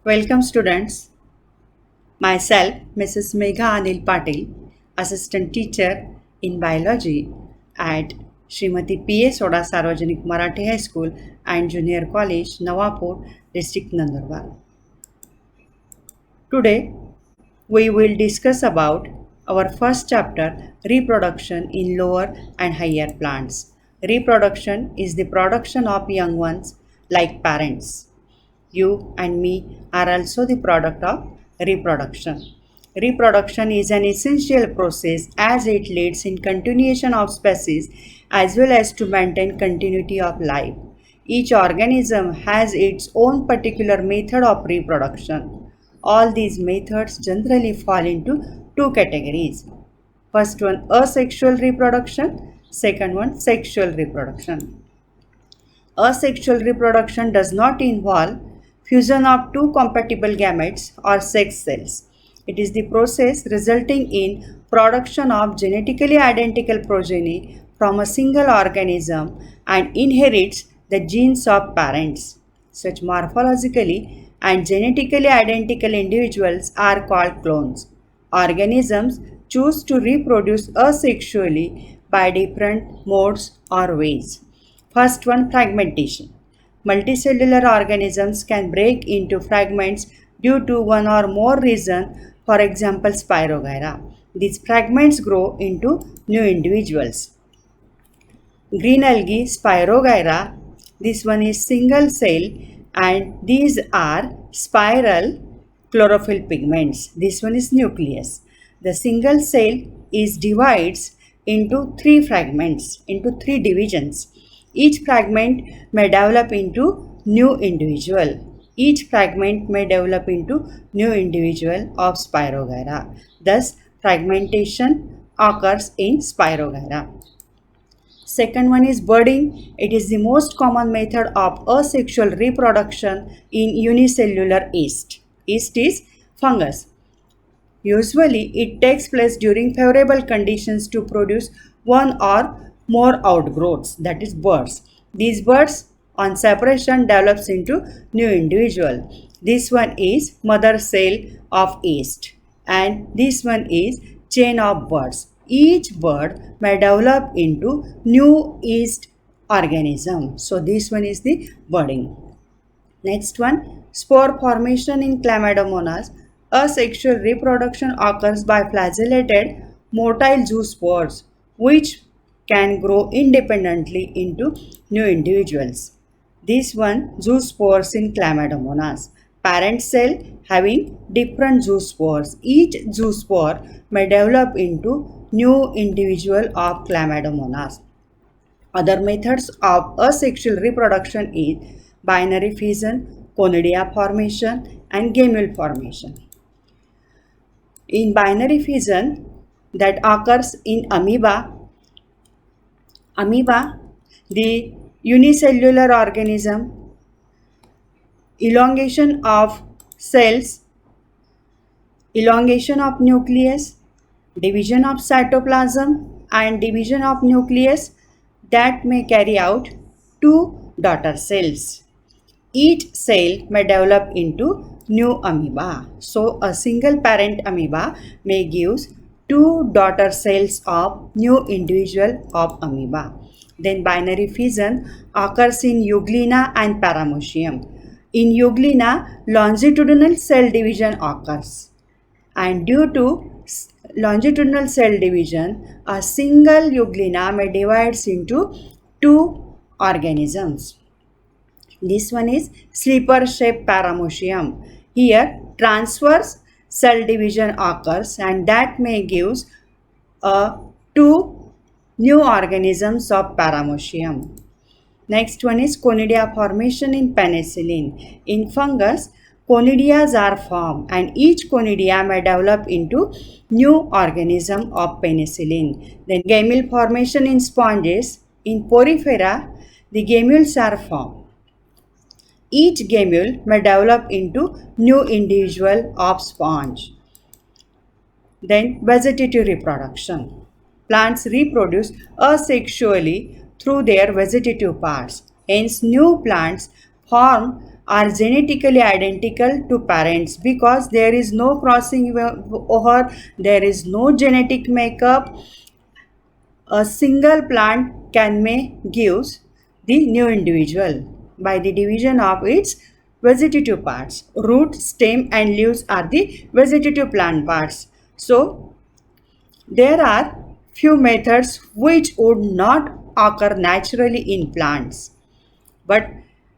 Welcome students. Myself, Mrs. Megha Anil Patil, Assistant Teacher in Biology at Srimati P. A. Soda Sarvajanik Marathi High School and Junior College, Nawapur, District Nandurbar. Today, we will discuss about our first chapter, reproduction in lower and higher plants. Reproduction is the production of young ones like parents. You and me are also the product of reproduction. Reproduction is an essential process as it leads in continuation of species as well as to maintain continuity of life. Each organism has its own particular method of reproduction. All these methods generally fall into two categories. First one, asexual reproduction. Second one, sexual reproduction. Asexual reproduction does not involve fusion of two compatible gametes or sex cells. It is the process resulting in production of genetically identical progeny from a single organism and inherits the genes of parents. Such morphologically and genetically identical individuals are called clones. Organisms choose to reproduce asexually by different modes or ways. First one, fragmentation. Multicellular organisms can break into fragments due to one or more reasons, for example, Spirogyra. These fragments grow into new individuals. Green algae, Spirogyra, this one is single cell and these are spiral chlorophyll pigments. This one is nucleus. The single cell is divides into three fragments, into three divisions. Each fragment may develop into new individual. Each fragment may develop into new individual of Spirogyra. Thus, fragmentation occurs in Spirogyra. Second one is budding. It is the most common method of asexual reproduction in unicellular yeast. Yeast is fungus. Usually, it takes place during favorable conditions to produce one or more outgrowths, that is buds. These buds on separation develops into new individual. This one is mother cell of yeast and this one is chain of buds. Each bud may develop into new yeast organism. So this one is the budding. Next one, spore formation in Chlamydomonas. Asexual reproduction occurs by flagellated motile zoospores, which can grow independently into new individuals. This one, zoospores in Chlamydomonas. Parent cell having different zoospores. Each zoospore may develop into new individual of Chlamydomonas. Other methods of asexual reproduction is binary fission, conidia formation, and gamete formation. In binary fission that occurs in amoeba, the unicellular organism, elongation of cells, elongation of nucleus, division of cytoplasm, and division of nucleus that may carry out two daughter cells. Each cell may develop into new amoeba. So, a single parent amoeba may give two daughter cells of new individual of amoeba. Then binary fission occurs in Euglena and Paramecium. In Euglena, longitudinal cell division occurs. And due to longitudinal cell division, a single Euglena may divide into two organisms. This one is sleeper shaped paramecium. Here transverse cell division occurs and that may give two new organisms of paramecium. Next one is conidia formation in penicillin. In fungus, conidias are formed and each conidia may develop into new organism of penicillin. Then gamule formation in sponges. In porifera, the gamules are formed. Each gamule may develop into new individual of sponge. Then vegetative reproduction. Plants reproduce asexually through their vegetative parts. Hence, new plants form are genetically identical to parents because there is no crossing over, there is no genetic makeup. A single plant can may gives the new individual by the division of its vegetative parts. Root, stem and leaves are the vegetative plant parts. So there are few methods which would not occur naturally in plants, but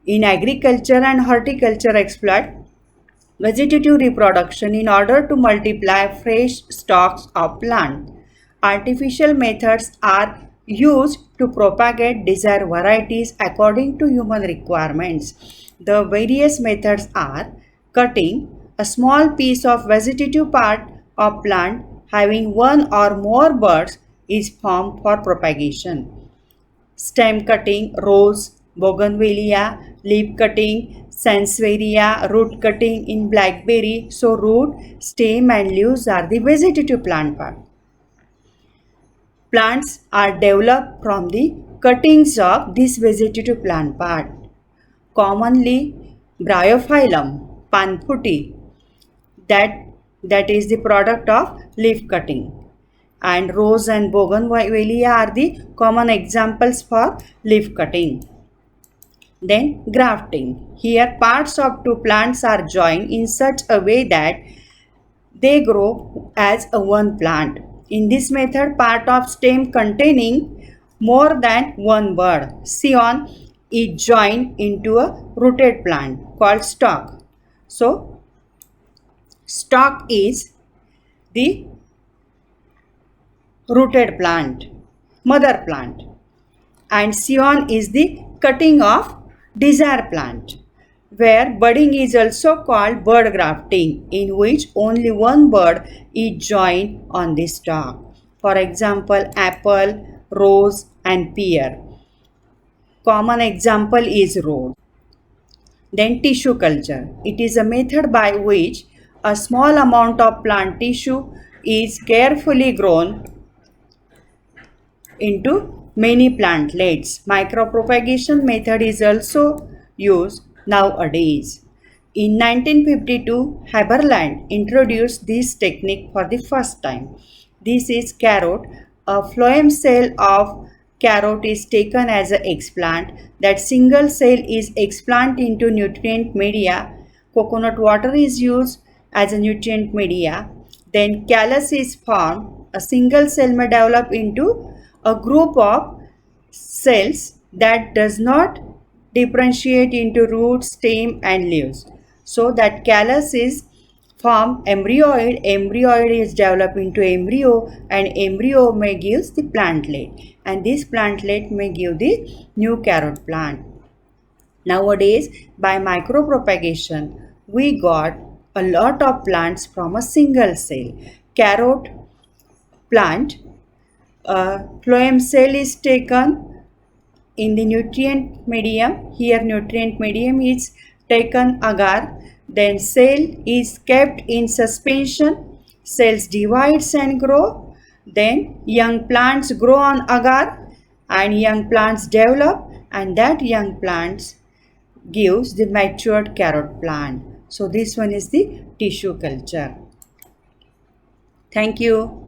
in agriculture and horticulture exploit vegetative reproduction in order to multiply fresh stocks of plant. Artificial methods are used to propagate desired varieties according to human requirements. The various methods are cutting a small piece of vegetative part of plant having one or more buds is formed for propagation. Stem cutting, rose, bougainvillea, leaf cutting, sansevieria, root cutting in blackberry. So root, stem and leaves are the vegetative plant part. Plants are developed from the cuttings of this vegetative plant part. Commonly, Bryophyllum, Panfuti, that is the product of leaf cutting. And rose and bougainvillea are the common examples for leaf cutting. Then grafting. Here parts of two plants are joined in such a way that they grow as a one plant. In this method, part of stem containing more than one bud, scion, is joined into a rooted plant called stalk. So, stalk is the rooted plant, mother plant, and scion is the cutting of desire plant, where budding is also called bud grafting, in which only one bud is joined on the stalk. For example, apple, rose and pear. Common example is rose. Then tissue culture. It is a method by which a small amount of plant tissue is carefully grown into many plantlets. Micropropagation method is also used nowadays. In 1952, Haberland introduced this technique for the first time. This is carrot. A phloem cell of carrot is taken as an explant. That single cell is explanted into nutrient media. Coconut water is used as a nutrient media. Then callus is formed. A single cell may develop into a group of cells that does not differentiate into root, stem and leaves. So that callus is formed embryoid, embryoid is developed into embryo and embryo may give the plantlet and this plantlet may give the new carrot plant. Nowadays by micropropagation we got a lot of plants from a single cell. Carrot plant, phloem cell is taken in the nutrient medium. Here nutrient medium is taken agar, then cell is kept in suspension, cells divides and grow, then young plants grow on agar and young plants develop and that young plants gives the matured carrot plant. So this one is the tissue culture. Thank you.